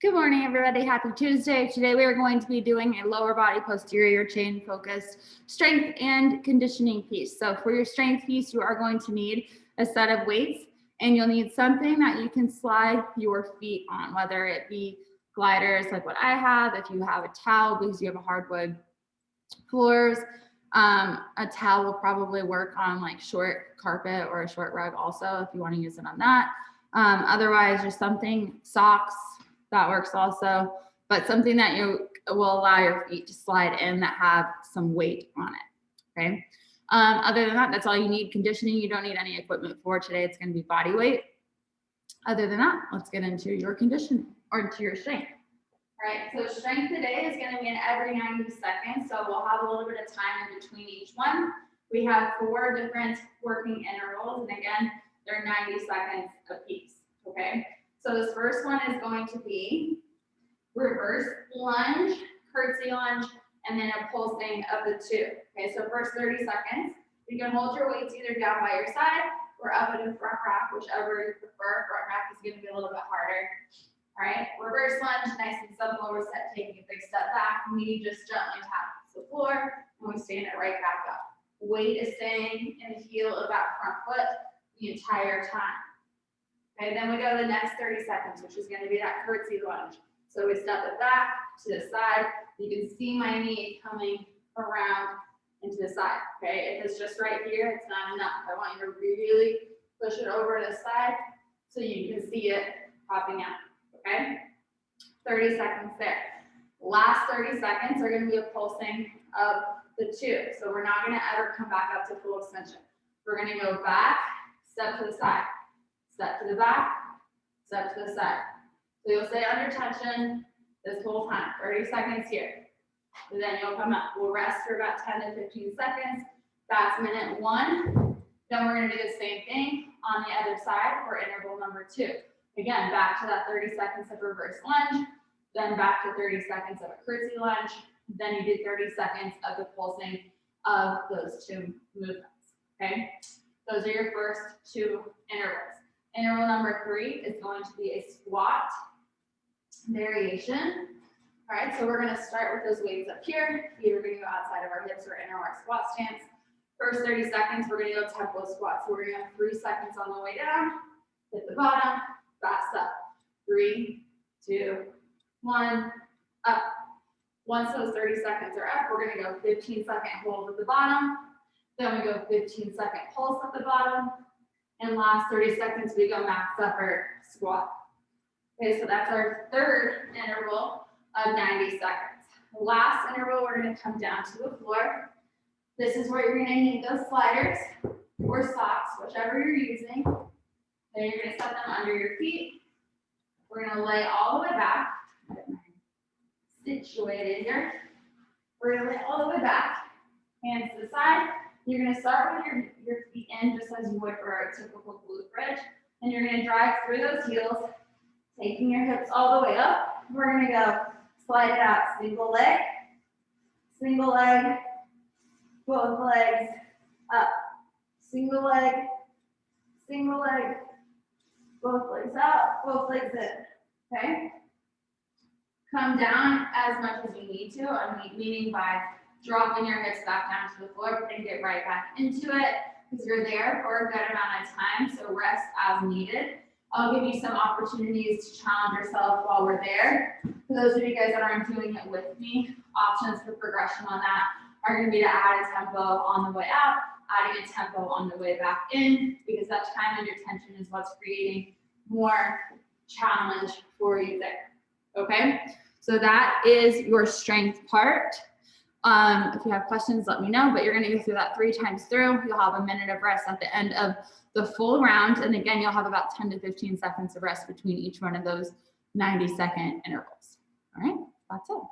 Good morning, everybody. Happy Tuesday. Today we are going to be doing a lower body posterior chain focused strength and conditioning piece. So for your strength piece, you are going to need a set of weights, and you'll need something that you can slide your feet on, whether it be gliders like what I have, if you have a towel because you have a hardwood floors. A towel will probably work on like short carpet or a short rug also if you want to use it on that. Otherwise, just something, socks, that works also, but something that you will allow your feet to slide in that have some weight on it, okay? Other than that, that's all you need. Conditioning, you don't need any equipment for today. It's gonna be body weight. Other than that, let's get into your conditioning or into your strength. All right, so strength today is gonna be in every 90 seconds, so we'll have a little bit of time in between each one. We have 4 different working intervals, and again, they're 90 seconds a piece, okay? So this first one is going to be reverse lunge, curtsey lunge, and then a pulsing of the 2. Okay, so first 30 seconds, you can hold your weights either down by your side or up in a front rack, whichever you prefer. Front rack is going to be a little bit harder. All right, reverse lunge, nice and simple. We're taking a big step back. Knee just gently taps the floor, and we stand it right back up. Weight is staying in the heel of that front foot the entire time. Okay, then we go to the next 30 seconds, which is going to be that curtsey lunge. So we step it back to the side. You can see my knee coming around into the side. Okay, if it's just right here, it's not enough. I want you to really push it over to the side so you can see it popping out. Okay, 30 seconds there. Last 30 seconds are going to be a pulsing of the 2. So we're not going to ever come back up to full extension. We're going to go back, step to the side. Step to the back, step to the side. So you'll stay under tension this whole time, 30 seconds here. And then you'll come up. We'll rest for about 10 to 15 seconds. That's minute 1. Then we're going to do the same thing on the other side for interval number 2. Again, back to that 30 seconds of reverse lunge, then back to 30 seconds of a curtsey lunge. Then you do 30 seconds of the pulsing of those 2 movements. Okay? Those are your first 2 intervals. Interval number 3 is going to be a squat variation. All right, so we're going to start with those weights up here. Either we're going to go outside of our hips or enter our squat stance. First 30 seconds, we're going to go tempo squat. So we're going to have 3 seconds on the way down, hit the bottom, fast up. 3, 2, 1, up. Once those 30 seconds are up, we're going to go 15-second hold at the bottom. Then we go 15-second pulse at the bottom. And last 30 seconds, we go max upper squat. Okay, so that's our third interval of 90 seconds. Last interval, we're going to come down to the floor. This is where you're going to need those sliders or socks, whichever you're using. Then you're going to set them under your feet. We're going to lay all the way back. Situated here. We're going to lay all the way back. Hands to the side. You're going to start with your feet in just as you would for a typical glute bridge. And you're going to drive through those heels, taking your hips all the way up. We're going to go slide it out. Single leg, both legs up. Single leg, both legs out, both legs in. Okay? Come down as much as you need to, meaning by dropping your hips back down to the floor, and get right back into it because you're there for a good amount of time, so rest as needed. I'll give you some opportunities to challenge yourself while we're there. For those of you guys that aren't doing it with me, options for progression on that are going to be to add a tempo on the way out, adding a tempo on the way back in, because that time under tension is what's creating more challenge for you there. Okay, so that is your strength part. If you have questions, let me know, but you're going to go through that 3 times through. You'll have a minute of rest at the end of the full round. And again, you'll have about 10 to 15 seconds of rest between each one of those 90-second intervals. All right, that's it.